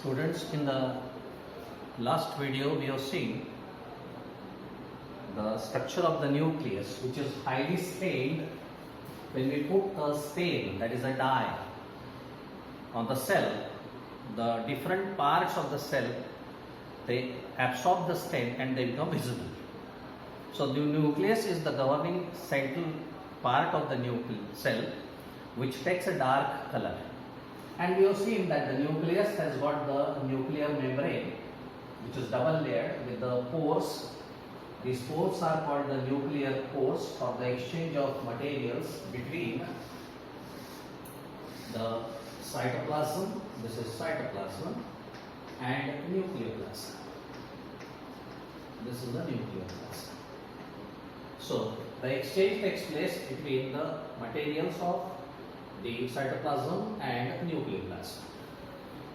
Students, in the last video we have seen the structure of the nucleus, which is highly stained. When we put a stain, that is a dye, on the cell, the different parts of the cell, they absorb the stain and they become visible. So the nucleus is the governing central part of the cell, which takes a dark color. And we have seen that the nucleus has got the nuclear membrane, which is double layered with the pores. These pores are called the nuclear pores for the exchange of materials between the cytoplasm, this is cytoplasm, and nucleoplasm. This is the nucleoplasm. So the exchange takes place between the materials of the cytoplasm and nucleoplasm.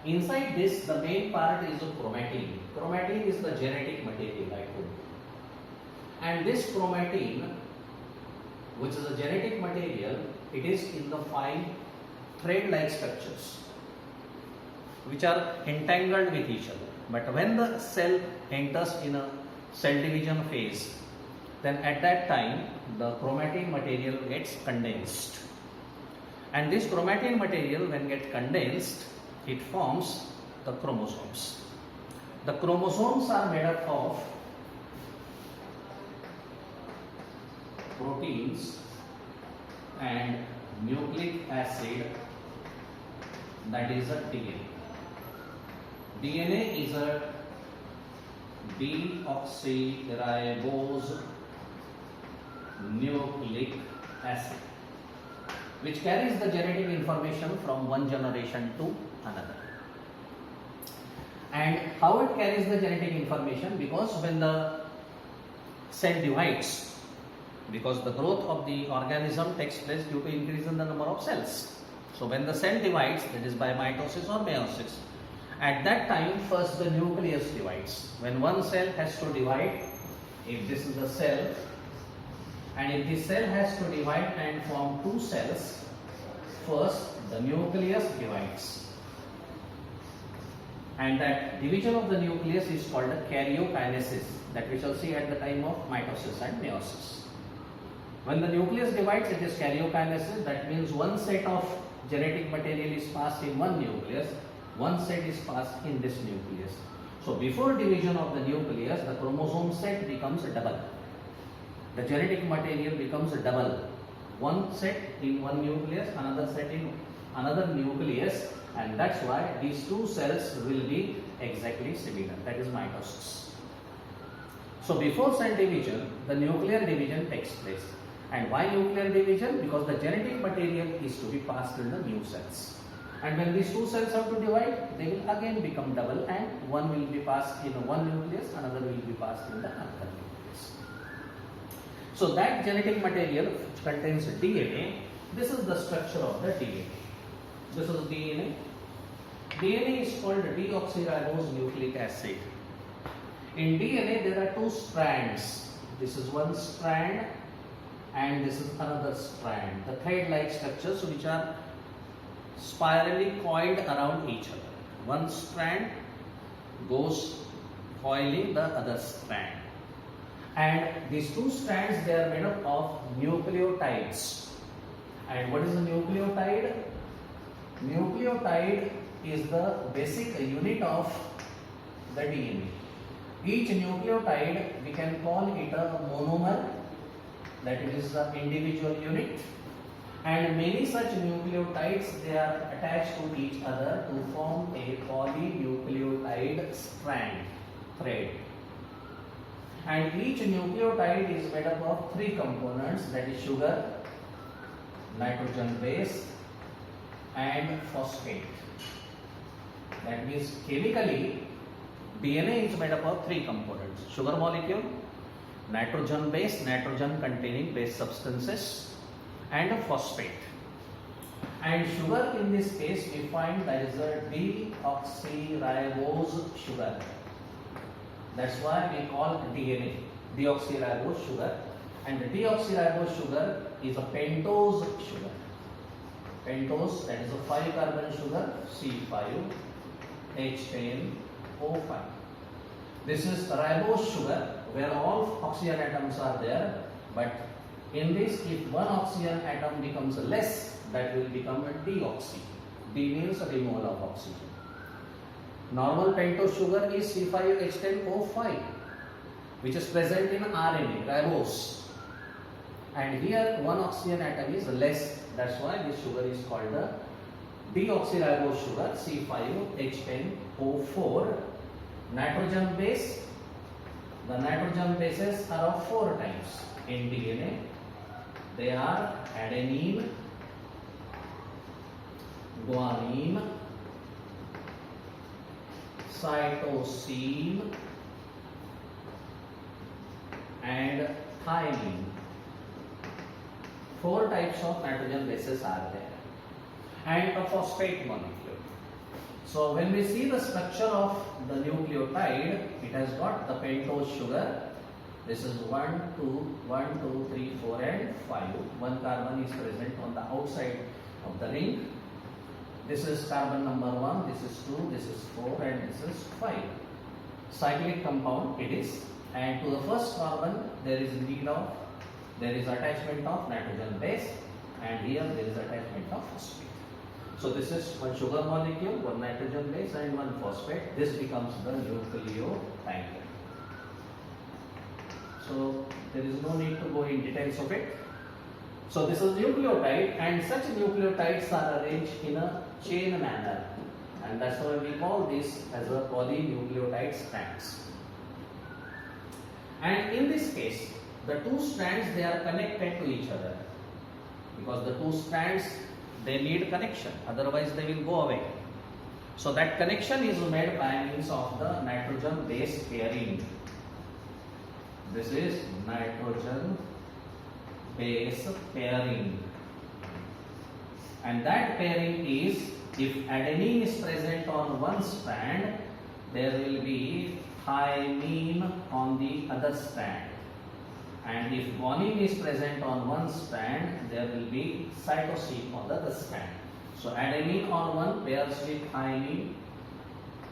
Inside this, the main part is the chromatin. Chromatin is the genetic material, I told you. And this chromatin, which is a genetic material, it is in the fine thread-like structures, which are entangled with each other. But when the cell enters in a cell division phase, then at that time the chromatin material gets condensed. And this chromatin material, when get condensed, it forms the chromosomes. The chromosomes are made up of proteins and nucleic acid, that is a DNA. DNA is a deoxyribose nucleic acid, which carries the genetic information from one generation to another. And how it carries the genetic information? Because when the cell divides, because the growth of the organism takes place due to increase in the number of cells. So when the cell divides, that is by mitosis or meiosis, at that time first the nucleus divides. When one cell has to divide, if this is a cell, and if this cell has to divide and form two cells, first the nucleus divides. And that division of the nucleus is called a karyokinesis, that we shall see at the time of mitosis and meiosis. When the nucleus divides, it is karyokinesis. That means one set of genetic material is passed in one nucleus, one set is passed in this nucleus. So before division of the nucleus, the chromosome set becomes a double. The genetic material becomes a double. One set in one nucleus, another set in another nucleus, and that's why these two cells will be exactly similar. That is mitosis. So before cell division, the nuclear division takes place. And why nuclear division? Because the genetic material is to be passed in the new cells. And when these two cells have to divide, they will again become double, and one will be passed in one nucleus, another will be passed in the another nucleus. So that genetic material which contains DNA, this is the structure of the DNA. This is DNA. DNA is called deoxyribose nucleic acid. In DNA there are two strands. This is one strand and this is another strand. The thread-like structures which are spirally coiled around each other. One strand goes coiling the other strand. And these two strands, they are made up of nucleotides. And what is a nucleotide? Nucleotide is the basic unit of the DNA. Each nucleotide, we can call it a monomer, that is the individual unit. And many such nucleotides, they are attached to each other to form a polynucleotide strand, thread. And each nucleotide is made up of three components, that is sugar, nitrogen base, and phosphate. That means chemically, DNA is made up of three components: sugar molecule, nitrogen base, nitrogen containing base substances, and a phosphate. And sugar, in this case, we find there is a deoxyribose sugar. That's why we call DNA deoxyribose sugar. And the deoxyribose sugar is a pentose sugar. Pentose, that is a 5 carbon sugar, C5, H10O5. This is ribose sugar where all oxygen atoms are there, but in this, if one oxygen atom becomes less, that will become a deoxy. D means removal of oxygen. Normal pentose sugar is C5H10O5, which is present in RNA, ribose. And here one oxygen atom is less. That's why this sugar is called the deoxyribose sugar, C5H10O4. Nitrogen base. The nitrogen bases are of 4 types in DNA. They are adenine, guanine, cytosine, and thymine. 4 types of nitrogen bases are there, and a phosphate molecule. So when we see the structure of the nucleotide, it has got the pentose sugar. This is 1, 2, 3, 4 and 5. One carbon is present on the outside of the ring. This is carbon number 1, this is 2, this is 4 and this is 5. Cyclic compound it is, and to the first carbon there is attachment of nitrogen base, and here there is attachment of phosphate. So this is one sugar molecule, one nitrogen base and one phosphate. This becomes the nucleotide. So there is no need to go in details of it. So this is nucleotide, and such nucleotides are arranged in a chain manner, and that's why we call this as a polynucleotide strands. And in this case, the 2 strands, they are connected to each other, because the 2 strands, they need connection, otherwise they will go away. So that connection is made by means of the nitrogen base pairing. This is nitrogen base pairing, and that pairing is, if adenine is present on one strand, there will be thymine on the other strand, and if guanine is present on one strand, there will be cytosine on the other strand. So adenine on one pairs with thymine,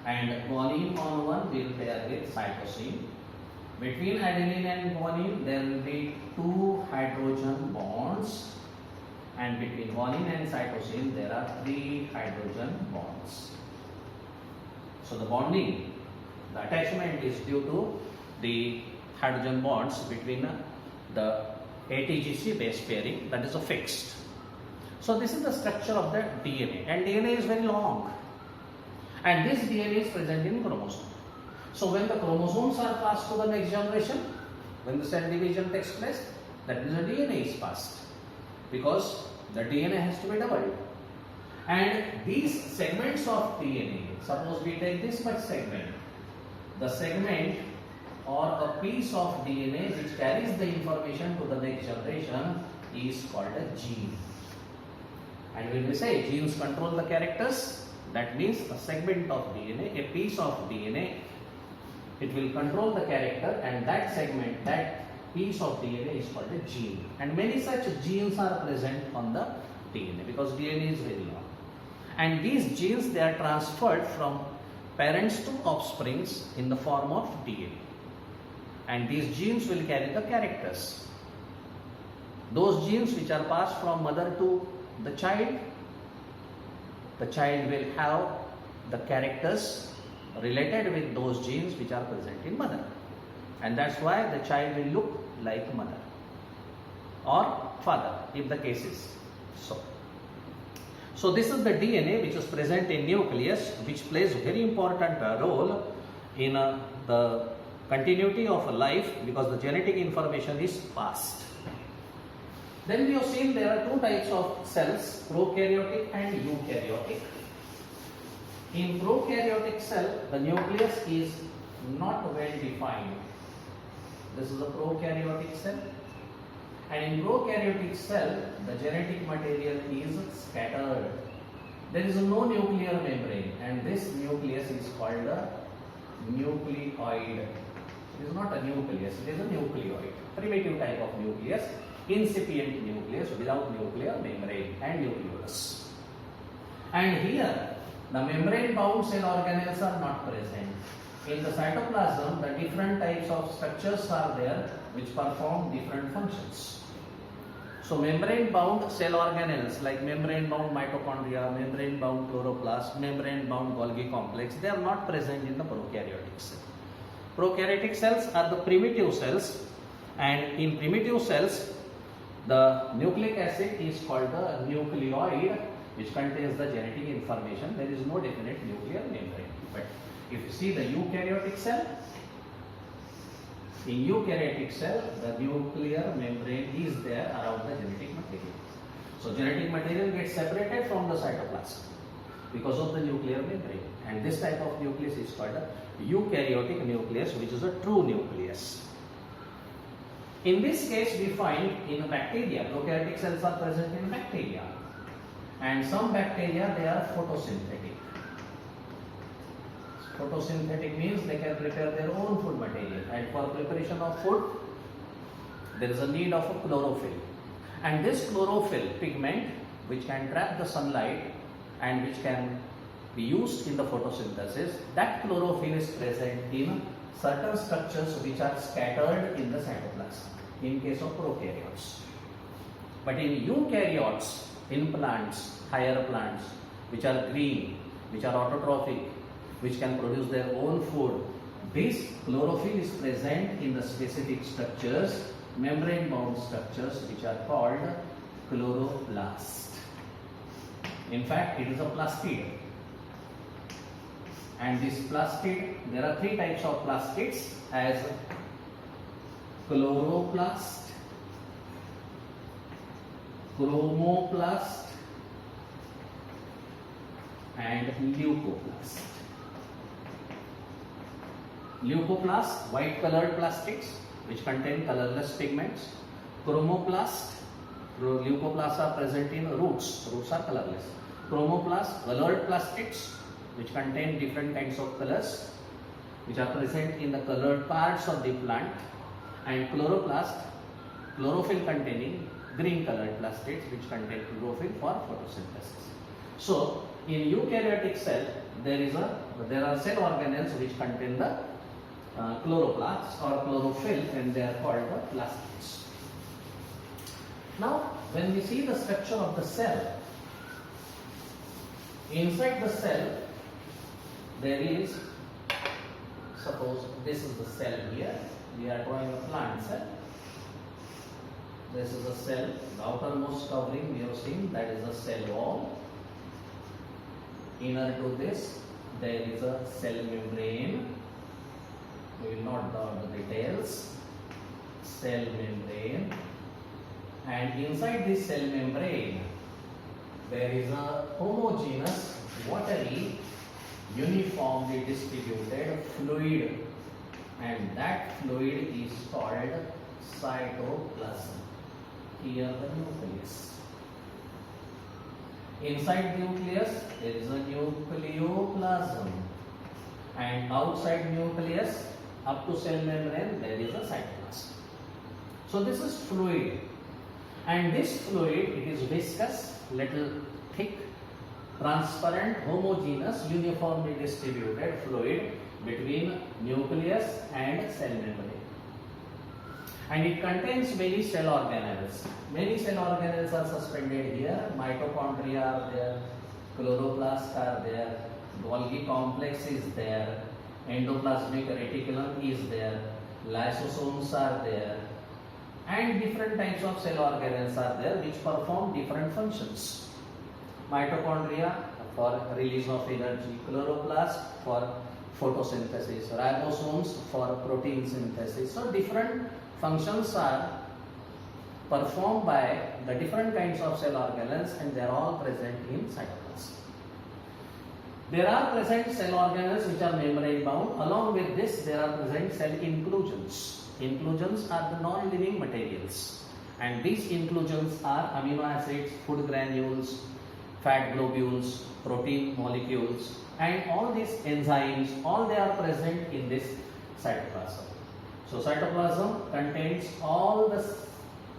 and guanine on one will pair with cytosine. Between adenine and guanine there will be 2 hydrogen bonds, and between guanine and cytosine there are 3 hydrogen bonds. So the bonding, the attachment is due to the hydrogen bonds between the ATGC base pairing, that is a fixed. So this is the structure of the DNA, and DNA is very long, and this DNA is present in chromosome. So when the chromosomes are passed to the next generation, when the cell division takes place, that means the DNA is passed, because the DNA has to be doubled. And these segments of DNA, suppose we take this much segment, the segment or a piece of DNA which carries the information to the next generation is called a gene. And when we say genes control the characters, that means a segment of DNA, a piece of DNA, it will control the character, and that segment, that piece of DNA is called a gene. And many such genes are present on the DNA, because DNA is very long. And these genes, they are transferred from parents to offsprings in the form of DNA. And these genes will carry the characters. Those genes which are passed from mother to the child will have the characters related with those genes which are present in mother, and that's why the child will look like mother or father if the case is so. So this is the DNA which is present in nucleus, which plays a very important role in the continuity of a life, because the genetic information is passed. Then we have seen there are 2 types of cells, prokaryotic and eukaryotic. In prokaryotic cell, the nucleus is not well defined. This is a prokaryotic cell. And in prokaryotic cell, the genetic material is scattered. There is no nuclear membrane, and this nucleus is called a nucleoid. It is not a nucleus, it is a nucleoid. Primitive type of nucleus, incipient nucleus without nuclear membrane and nucleus. And here, The membrane bound cell organelles are not present. In the cytoplasm, the different types of structures are there which perform different functions. So membrane bound cell organelles like membrane bound mitochondria, membrane bound chloroplast, membrane bound Golgi complex, they are not present in the prokaryotic cell. Prokaryotic cells are the primitive cells, and in primitive cells the nucleic acid is called the nucleoid, which contains the genetic information. There is no definite nuclear membrane. But if you see the eukaryotic cell, in eukaryotic cell the nuclear membrane is there around the genetic material. So genetic material gets separated from the cytoplasm because of the nuclear membrane, and this type of nucleus is called a eukaryotic nucleus, which is a true nucleus. In this case, we find in bacteria, prokaryotic cells are present in bacteria, and some bacteria, they are photosynthetic. Photosynthetic means they can prepare their own food material, and for preparation of food, there is a need of a chlorophyll. And this chlorophyll pigment, which can trap the sunlight and which can be used in the photosynthesis, that chlorophyll is present in certain structures which are scattered in the cytoplasm in case of prokaryotes. But in eukaryotes, in plants, higher plants, which are green, which are autotrophic, which can produce their own food, this chlorophyll is present in the specific structures, membrane bound structures, which are called chloroplast. In fact, it is a plastid. And this plastid, there are three types of plastids as chloroplast, chromoplast, and leucoplast. Leucoplast, white colored plastids which contain colorless pigments. Chromoplast, leucoplasts are present in roots are colorless. Chromoplast, colored plastids which contain different kinds of colors, which are present in the colored parts of the plant. And chloroplast, chlorophyll containing green colored plastids which contain chlorophyll for photosynthesis. So in eukaryotic cell there are cell organelles which contain the chloroplasts or chlorophyll, and they are called the plastids. Now when we see the structure of the cell, inside the cell there is, suppose this is the cell here, we are drawing a plant cell. This is a cell, the outermost covering we have seen, that is a cell wall. Inner to this there is a cell membrane. We will not draw the details. Cell membrane, and inside this cell membrane there is a homogeneous, watery, uniformly distributed fluid, and that fluid is called cytoplasm. Here the nucleus. Inside nucleus there is a nucleoplasm, and outside nucleus up to cell membrane there is a cytoplasm. So this is fluid, and this fluid, it is viscous, little thick, transparent, homogeneous, uniformly distributed fluid between nucleus and cell membrane. And it contains many cell organelles. Many cell organelles are suspended here. Mitochondria are there, chloroplasts are there, Golgi complex is there, endoplasmic reticulum is there, lysosomes are there, and different types of cell organelles are there which perform different functions. Mitochondria for release of energy, chloroplast for photosynthesis, ribosomes for protein synthesis. So different functions are performed by the different kinds of cell organelles, and they are all present in cytoplasm. There are present cell organelles which are membrane bound. Along with this, there are present cell inclusions. Inclusions are the non-living materials, and these inclusions are amino acids, food granules, fat globules, protein molecules, and all these enzymes, all they are present in this cytoplasm. So cytoplasm contains all the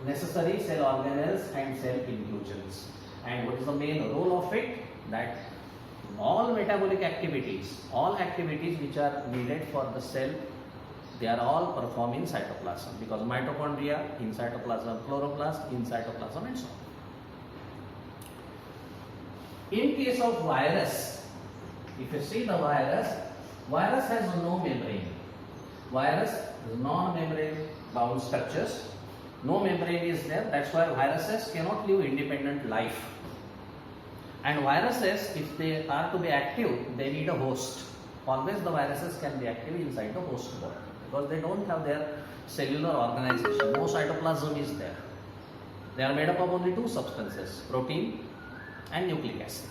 necessary cell organelles and cell inclusions. And what is the main role of it? That all metabolic activities, all activities which are needed for the cell, they are all performed in cytoplasm, because mitochondria in cytoplasm, chloroplast in cytoplasm, and so on. In case of virus, if you see the virus has no membrane. Virus is non-membrane bound structures. No membrane is there. That's why viruses cannot live independent life. And viruses, if they are to be active, they need a host. Always the viruses can be active inside the host body, because they don't have their cellular organization. No cytoplasm is there. They are made up of only two substances, protein and nucleic acid.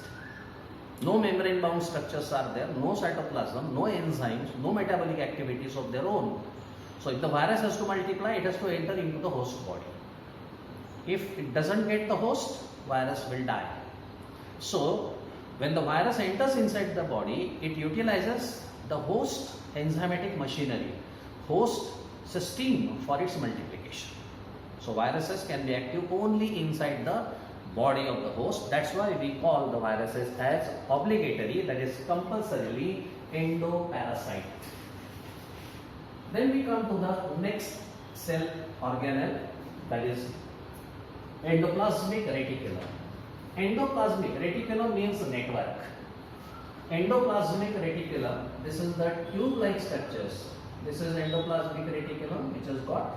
No membrane bound structures are there, no cytoplasm, no enzymes, no metabolic activities of their own. So if the virus has to multiply, it has to enter into the host body. If it doesn't get the host, virus will die. So when the virus enters inside the body, it utilizes the host enzymatic machinery, host system for its multiplication. So viruses can be active only inside the body of the host. That's why we call the viruses as obligatory, that is compulsorily endoparasite. Then we come to the next cell organelle, that is endoplasmic reticulum. Endoplasmic reticulum means network. Endoplasmic reticulum, this is the tube-like structures. This is endoplasmic reticulum, which has got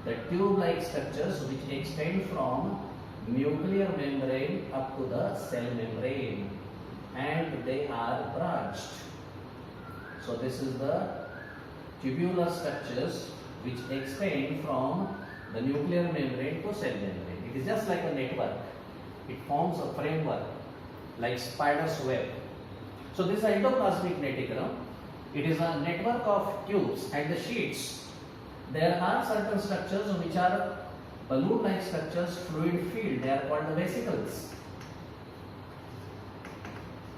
the tube-like structures which extend from nuclear membrane up to the cell membrane, and they are branched. So this is the tubular structures which extend from the nuclear membrane to cell membrane. It is just like a network. It forms a framework like spider's web. So this endoplasmic reticulum, it is a network of tubes and the sheets. There are certain structures which are balloon-like structures, fluid filled. They are called the vesicles.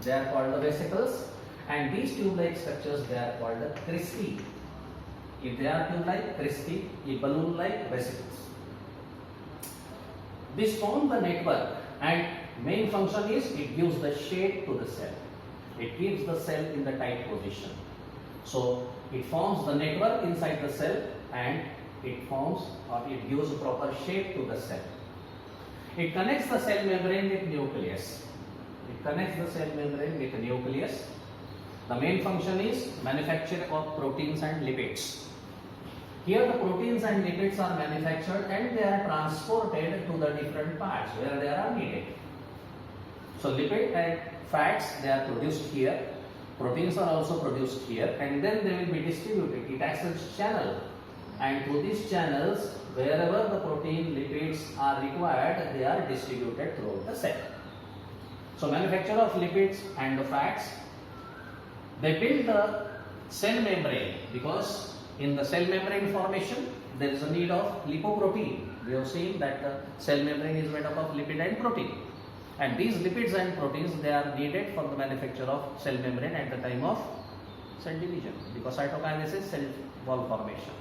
They are called the vesicles, and these tube-like structures, they are called the cristae. If they are tube-like, cristae; if balloon-like, vesicles. This form the network, and main function is it gives the shape to the cell. It keeps the cell in the tight position. So it forms the network inside the cell, and it forms or it gives a proper shape to the cell. It connects the cell membrane with nucleus. It connects the cell membrane with nucleus. The main function is manufacture of proteins and lipids. Here the proteins and lipids are manufactured and they are transported to the different parts where they are needed. So lipid and fats, they are produced here. Proteins are also produced here, and then they will be distributed. It acts as channel. And through these channels, wherever the protein lipids are required, they are distributed throughout the cell. So manufacture of lipids and the fats, they build the cell membrane, because in the cell membrane formation, there is a need of lipoprotein. We have seen that the cell membrane is made up of lipid and protein. And these lipids and proteins, they are needed for the manufacture of cell membrane at the time of cell division, because cytokinesis, cell wall formation.